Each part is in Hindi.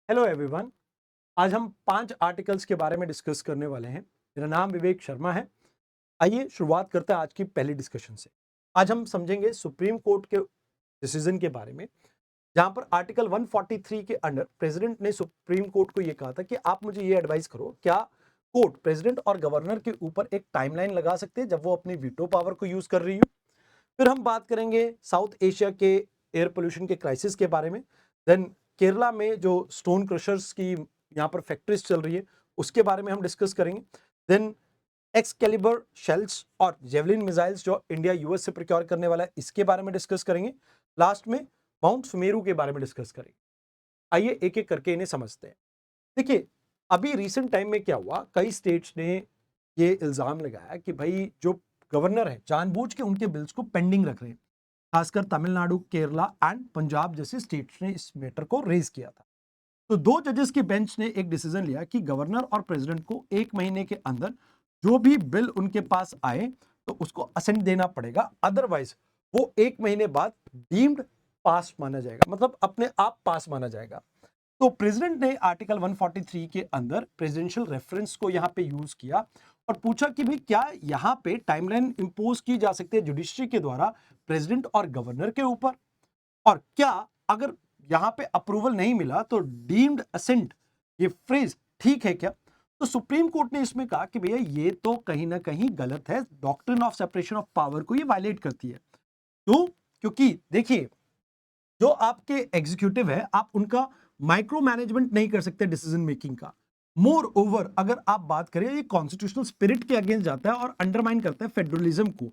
Hello everyone. आज हम 5 आर्टिकल्स के बारे में डिस्कस करने वाले हैं। मेरा नाम विवेक शर्मा है। आइए शुरुआत करते हैं आज की पहली डिस्कशन से। आज हम समझेंगे सुप्रीम कोर्ट के डिसीजन के बारे में, जहां पर आर्टिकल 143 के अंडर प्रेसिडेंट ने सुप्रीम कोर्ट को यह कहा था कि आप मुझे ये एडवाइस करो, क्या कोर्ट प्रेसिडेंट और गवर्नर के ऊपर एक टाइमलाइन लगा सकते हैं जब वो अपनी वीटो पावर को यूज कर रही हो। फिर हम बात करेंगे साउथ एशिया के एयर पोल्यूशन के क्राइसिस के बारे में। देन केरला में जो स्टोन क्रशर्स की यहाँ पर फैक्ट्रीज चल रही है उसके बारे में हम डिस्कस करेंगे। देन एक्सकैलिबर शेल्स और जेवलिन मिसाइल्स जो इंडिया यूएस से प्रोक्योर करने वाला है इसके बारे में डिस्कस करेंगे। लास्ट में माउंट सुमेरु के बारे में डिस्कस करेंगे। आइए एक एक करके इन्हें समझते हैं। देखिए, अभी रिसेंट टाइम में क्या हुआ, कई स्टेट्स ने ये इल्जाम लगाया कि भाई जो गवर्नर है जानबूझ के उनके बिल्स को पेंडिंग रख रहे हैं। खासकर तमिलनाडु, केरला एंड पंजाब जैसे स्टेट्स ने इस मैटर को रेज किया था। तो 2 जजेस की बेंच ने एक डिसीजन लिया कि गवर्नर और प्रेसिडेंट को 1 महीने के अंदर जो भी बिल उनके पास आए तो उसको असेंट देना पड़ेगा, अदरवाइज वो 1 महीने बाद डीम्ड पास माना जाएगा, मतलब अपने आप पास माना जाएगा। तो प्रेसिडेंट ने आर्टिकल 143 के अंदर प्रेसिडेंशियल रेफरेंस को यहां पे यूज किया और पूछा कि भाई क्या यहां पे टाइमलाइन इंपोज की जा सकती है जुडिशरी के द्वारा प्रेसिडेंट और गवर्नर के ऊपर, और क्या अगर यहां पे अप्रूवल नहीं मिला तो डीम्ड असेंट ये फ्रेज ठीक है क्या। तो सुप्रीम कोर्ट ने इसमें कहा कि भैया ये तो कहीं ना कहीं गलत है, doctrine of separation of power को ये वायलेट करती है। तो क्योंकि देखिए, जो आपके एग्जीक्यूटिव है आप उनका माइक्रो मैनेजमेंट नहीं कर सकते डिसीजन मेकिंग का। मोर ओवर अगर आप बात करें ये कॉन्स्टिट्यूशनल स्पिरिट के अगेंस्ट जाता है और अंडरमाइन करता है फेडरलिज्म को,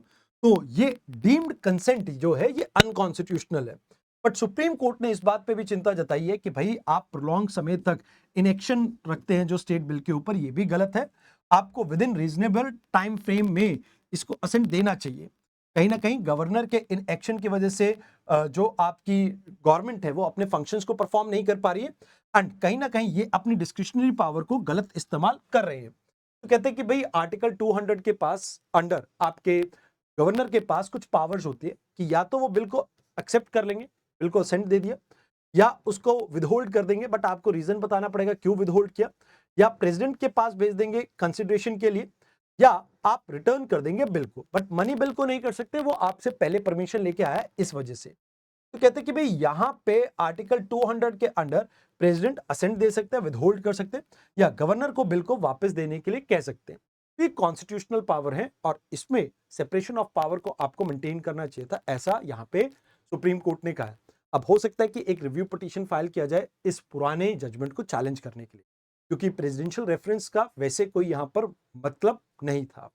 तो ये डीम्ड कंसेंट जो है ये अनकॉन्स्टिट्यूशनल है। बट सुप्रीम कोर्ट ने इस बात पे भी चिंता जताई है कि भाई आप प्रोलॉन्ग समय तक इनेक्शन रखते हैं जो स्टेट बिल के ऊपर, ये भी गलत है। आपको with in reasonable time frame में इसको असेंट देना चाहिए। कहीं ना कहीं गवर्नर के इन एक्शन की वजह से जो आपकी गवर्नमेंट है वो अपने फंक्शंस को परफॉर्म नहीं कर पा रही है एंड कहीं ना कहीं ये अपनी डिस्क्रिशनरी पावर को गलत इस्तेमाल कर रहे हैं। तो कहते हैं कि भाई आर्टिकल 200 के पास अंडर आपके गवर्नर के पास कुछ पावर्स होती है कि या तो वो बिल को एक्सेप्ट कर लेंगे, बिल को असेंट दे दिया, या उसको विदहोल्ड कर देंगे बट आपको रीजन बताना पड़ेगा क्यों विदहोल्ड किया, या प्रेसिडेंट के पास भेज देंगे कंसिडरेशन के लिए, या आप रिटर्न कर देंगे बिल को। बट मनी बिल को नहीं कर सकते, वो आपसे पहले परमिशन लेके आया इस वजह से। तो कहते हैं कि भाई यहां पे आर्टिकल 200 के अंडर प्रेसिडेंट असेंट दे सकते हैं, विदहोल्ड कर सकते हैं, या गवर्नर को बिल को वापस देने के लिए कह सकते हैं। तो ये कॉन्स्टिट्यूशनल पावर है और इसमें सेपरेशन ऑफ पावर को आपको मेंटेन करना चाहिए था, ऐसा यहां पे सुप्रीम कोर्ट ने कहा है। अब हो सकता है कि एक रिव्यू पिटीशन फाइल किया जाए इस पुराने जजमेंट को चैलेंज करने के लिए, क्योंकि प्रेसिडेंशियल रेफरेंस का वैसे कोई यहां पर मतलब नहीं था।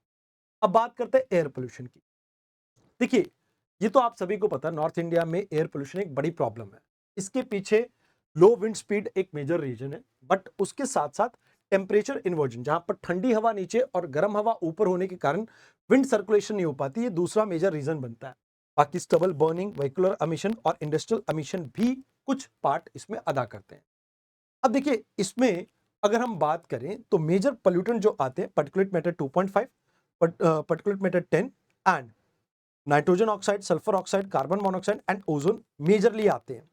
अब बात करते हैं एयर पोल्यूशन की। देखिए, ये तो आप सभी को पता है नॉर्थ इंडिया में एयर पोल्यूशन एक बड़ी प्रॉब्लम है। इसके पीछे लो विंड स्पीड एक मेजर रीजन है, बट उसके साथ साथ टेम्परेचर इन्वर्जन, जहां पर ठंडी हवा नीचे और गर्म हवा ऊपर होने के कारण विंड सर्कुलेशन नहीं हो पाती, ये दूसरा मेजर रीजन बनता है। बाकी स्टबल बर्निंग, व्हीकुलर एमिशन और इंडस्ट्रियल एमिशन भी कुछ पार्ट इसमें अदा करते हैं। अब देखिए, इसमें अगर हम बात करें तो मेजर पोल्यूटेंट जो आते हैं particulate matter 2.5, particulate matter 10 and nitrogen oxide, sulphur oxide, carbon monoxide and ozone majorly आते हैं।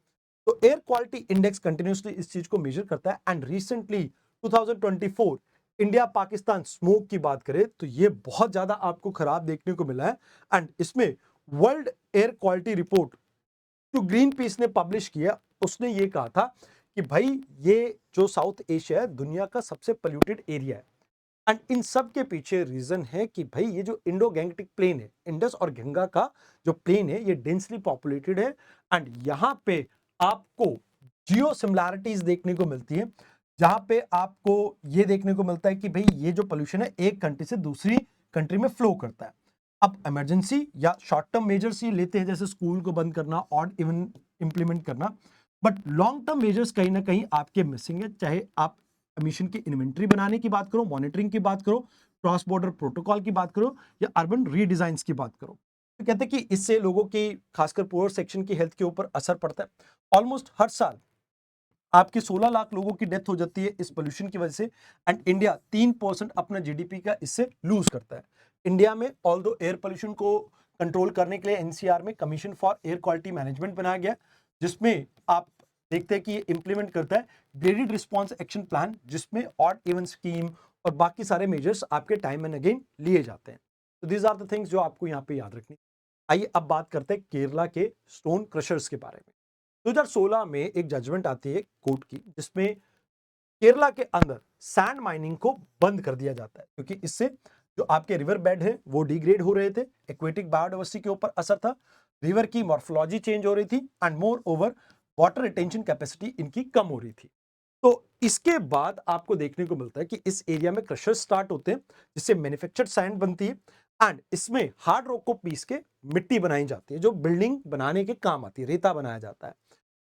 तो एयर क्वालिटी इंडेक्स कंटिन्यूसली इस चीज को मेजर करता है and recently 2024 India Pakistan smoke की बात करें तो ये बहुत ज्यादा आपको खराब देखने को मिला है। एंड इसमें वर्ल्ड एयर क्वालिटी रिपोर्ट जो ग्रीन पीस ने पब्लिश किया, उसने ये कहा था कि भाई ये जो साउथ एशिया है दुनिया का सबसे पोल्यूटेड एरिया है। एंड इन सब के पीछे रीजन है कि भाई ये जो इंडो गैंगटिक प्लेन है, इंडस और गंगा का जो प्लेन है ये डेंसली पॉपुलेटेड है एंड यहाँ पे आपको जियो सिमिलैरिटीज देखने को मिलती है, जहां पे आपको ये देखने को मिलता है कि भाई ये जो पोल्यूशन है एक कंट्री से दूसरी कंट्री में फ्लो करता है। अब इमरजेंसी या शॉर्ट टर्म मेजर्स ये लेते हैं जैसे स्कूल को बंद करना और इवन इंप्लीमेंट करना, बट लॉन्ग टर्म मेजर्स कहीं ना कहीं आपके मिसिंग है, चाहे आप एमिशन की इन्वेंटरी बनाने की बात करो, मॉनिटरिंग की बात करो, क्रॉस बॉर्डर प्रोटोकॉल की बात करो, या अर्बन रीडिजाइन की बात करो। तो कहते हैं कि इससे लोगों की खासकर पुअर सेक्शन की हेल्थ के ऊपर असर पड़ता है। ऑलमोस्ट हर साल आपकी 16 लाख लोगों की डेथ हो जाती है इस पोल्यूशन की वजह से एंड इंडिया 3% अपना जीडीपी का इससे लूज करता है। इंडिया में ऑल्दो एयर पोल्यूशन को कंट्रोल करने के लिए एनसीआर में commission for air quality management बनाया गया, जिसमें आप देखते हैं कि ये इंप्लीमेंट करता है ग्रेडेड रिस्पॉन्स एक्शन प्लान, जिसमें ऑड इवन स्कीम और बाकी सारे मेजर्स आपके टाइम एंड अगेन लिए जाते हैं। तो दीज आर द थिंग्स जो आपको यहाँ पे याद रखनी। आइए अब बात करते हैं केरला के स्टोन क्रशर्स के बारे में। 2016 में एक जजमेंट आती है कोर्ट की, जिसमें केरला के अंदर सैंड माइनिंग को बंद कर दिया जाता है, क्योंकि इससे जो आपके रिवर बेड है वो डिग्रेड हो रहे थे, एक्वेटिक बायोडाइवर्सिटी के ऊपर असर था, रिवर की मॉर्फोलॉजी चेंज हो रही थी, and more over water retention capacity इनकी कम हो रही थी। तो इसके बाद आपको देखने को मिलता है कि इस एरिया में क्रशर स्टार्ट होते हैं, जिससे मैन्युफैक्चर्ड सैंड बनती है, एंड इसमें हार्ड रॉक को पीस के मिट्टी बनाई जाती है, जो बिल्डिंग बनाने के काम आती है, रेता बनाया जाता है।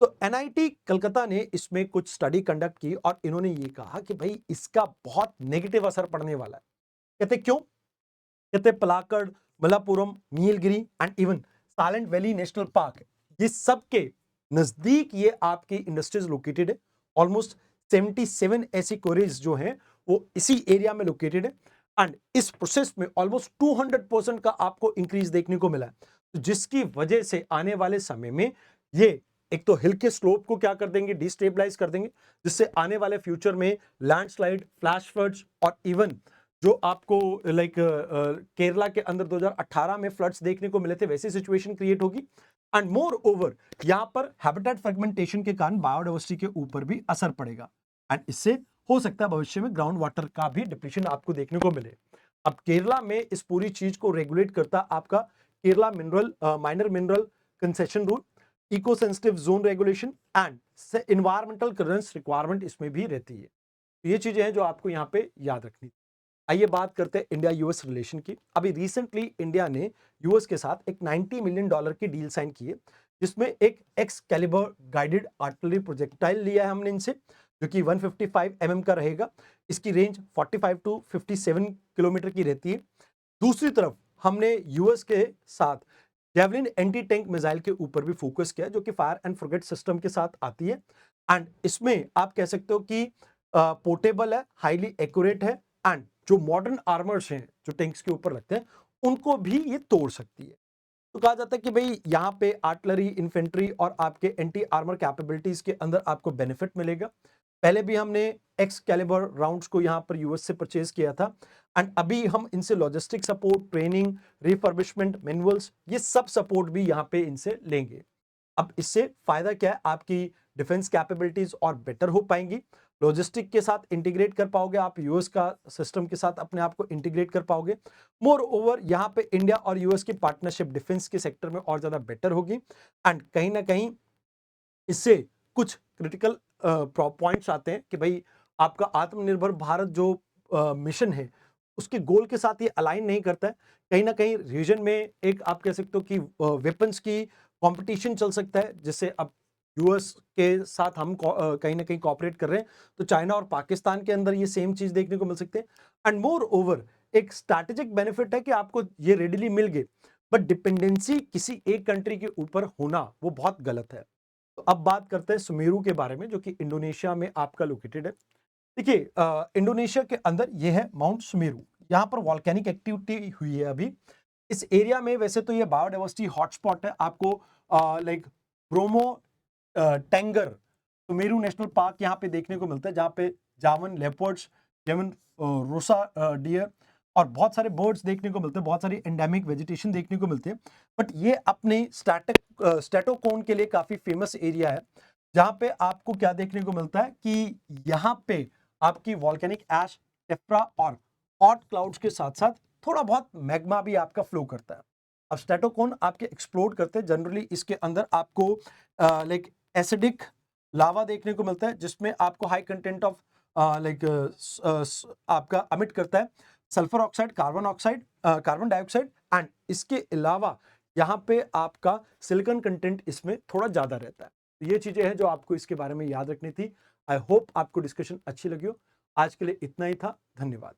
तो एनआईटी कलकत्ता ने इसमें कुछ स्टडी कंडक्ट की और इन्होंने ये कहा कि भाई इसका बहुत नेगेटिव असर पड़ने वाला है। कहते क्यों? कहते Palakkad, Malappuram, Nilgiri and even silent valley national park, ये सब के नजदीक ये आपकी इंडस्ट्रीज लोकेटेड है। ऑलमोस्ट 77 ऐसी क्वारीज जो हैं वो इसी एरिया में लोकेटेड है, एंड इस प्रोसेस में ऑलमोस्ट 200% का आपको इंक्रीज देखने को मिला है। तो जिसकी वजह से आने वाले समय में ये एक तो हिल के स्लोप को क्या कर देंगे, डिस्टेबलाइज कर देंगे, जिससे आने वाले फ्यूचर में लैंडस्लाइड, फ्लैश फ्लड्स और इवन जो आपको लाइक केरला के अंदर 2018 में फ्लड्स देखने को मिले थे, वैसी सिचुएशन क्रिएट होगी। एंड मोर ओवर यहाँ पर हैबिटेट फ्रेगमेंटेशन के कारण बायोडाइवर्सिटी के ऊपर भी असर पड़ेगा, एंड इससे हो सकता है भविष्य में ग्राउंड वाटर का भी डिप्लीशन आपको देखने को मिले। अब केरला में इस पूरी चीज को रेगुलेट करता आपका Kerala mineral minor mineral concession rule, eco sensitive zone regulation and environmental clearance requirement इसमें भी रहती है। तो ये चीजें हैं जो आपको यहाँ पे याद रखनी। आइए बात करते हैं इंडिया यूएस रिलेशन की। अभी रिसेंटली इंडिया ने यूएस के साथ एक $90 मिलियन की डील साइन की है, जिसमें एक एक्सकैलिबर गाइडेड आर्टिलरी प्रोजेक्टाइल लिया है हमने इनसे, जो कि 155 का रहेगा। इसकी रेंज 45 टू 57 किलोमीटर की रहती है। दूसरी तरफ हमने यूएस के साथ जेवलिन एंटी टैंक मिसाइल के ऊपर भी फोकस किया, जो कि फायर एंड फॉरगेट सिस्टम के साथ आती है, एंड इसमें आप कह सकते हो कि पोर्टेबल है, हाईली एक्यूरेट है, एंड जो मॉडर्न आर्मर्स हैं जो टैंक्स के ऊपर लगते हैं उनको भी ये तोड़ सकती है। तो कहा जाता है कि भाई यहाँ पे आर्टिलरी, इन्फेंट्री और आपके एंटी आर्मर कैपेबिलिटीज के अंदर आपको बेनिफिट मिलेगा। पहले भी हमने एक्स कैलिबर राउंड्स को यहाँ पर यूएस से परचेज किया था, एंड अभी हम इनसे logistic support, training, refurbishment, manuals, ये सब सपोर्ट भी यहाँ पे इनसे लेंगे। अब इससे फायदा क्या है, आपकी डिफेंस कैपेबिलिटीज और बेटर हो पाएंगी, लॉजिस्टिक के साथ इंटीग्रेट कर पाओगे, आप यूएस का सिस्टम के साथ अपने आप को इंटीग्रेट कर पाओगे। मोर ओवर यहाँ पे इंडिया और यूएस की पार्टनरशिप डिफेंस के सेक्टर में और ज्यादा बेटर होगी, एंड कहीं ना कहीं इससे कुछ क्रिटिकल पॉइंट्स आते हैं कि भाई आपका आत्मनिर्भर भारत जो मिशन है उसके गोल के साथ ये अलाइन नहीं करता है। कहीं ना कहीं रीजन में एक आप कह सकते हो कि वेपन्स की कंपटीशन चल सकता है, जिससे अब यूएस के साथ हम कहीं ना कहीं कोऑपरेट कर रहे हैं, तो चाइना और पाकिस्तान के अंदर ये सेम चीज देखने को मिल सकते हैं। एंड मोर ओवर एक स्ट्रैटेजिक बेनिफिट है कि आपको ये रेडिली मिल गए, बट डिपेंडेंसी किसी एक कंट्री के ऊपर होना वो बहुत गलत है। तो अब बात करते हैं सुमेरु के बारे में, जो कि इंडोनेशिया में आपका लोकेटेड है। देखिए इंडोनेशिया के अंदर ये है माउंट सुमेरु, यहाँ पर वॉल्केनिक एक्टिविटी हुई है अभी इस एरिया में। वैसे तो ये बायोडाइवर्सिटी हॉटस्पॉट है, आपको like Bromo Tengger Sumeru national park यहाँ पे देखने को मिलता है, जहाँ पे जावन लेपर्ड्स, जेवन रोसा डियर और बहुत सारे बर्ड्स देखने को मिलते हैं, बहुत सारी एंडेमिक वेजिटेशन देखने को मिलते हैं। बट ये अपने स्टैटोकोन के लिए काफी फेमस एरिया है, जहाँ पे आपको क्या देखने को मिलता है कि यहाँ पे आपकी वॉल्केनिक एश, टेफ्रा और हॉट क्लाउड्स के साथ साथ थोड़ा बहुत मैग्मा भी आपका फ्लो करता है। अब स्टैटोकोन आपके एक्सप्लोड करते हैं, जनरली इसके अंदर आपको लाइक एसिडिक लावा देखने को मिलता है, जिसमें आपको हाई कंटेंट ऑफ लाइक आपका अमिट करता है sulphur oxide, carbon dioxide, and इसके अलावा यहाँ पे आपका सिलिकॉन कंटेंट इसमें थोड़ा ज्यादा रहता है। तो ये चीजें हैं जो आपको इसके बारे में याद रखनी थी। आई होप आपको डिस्कशन अच्छी लगी हो। आज के लिए इतना ही था, धन्यवाद।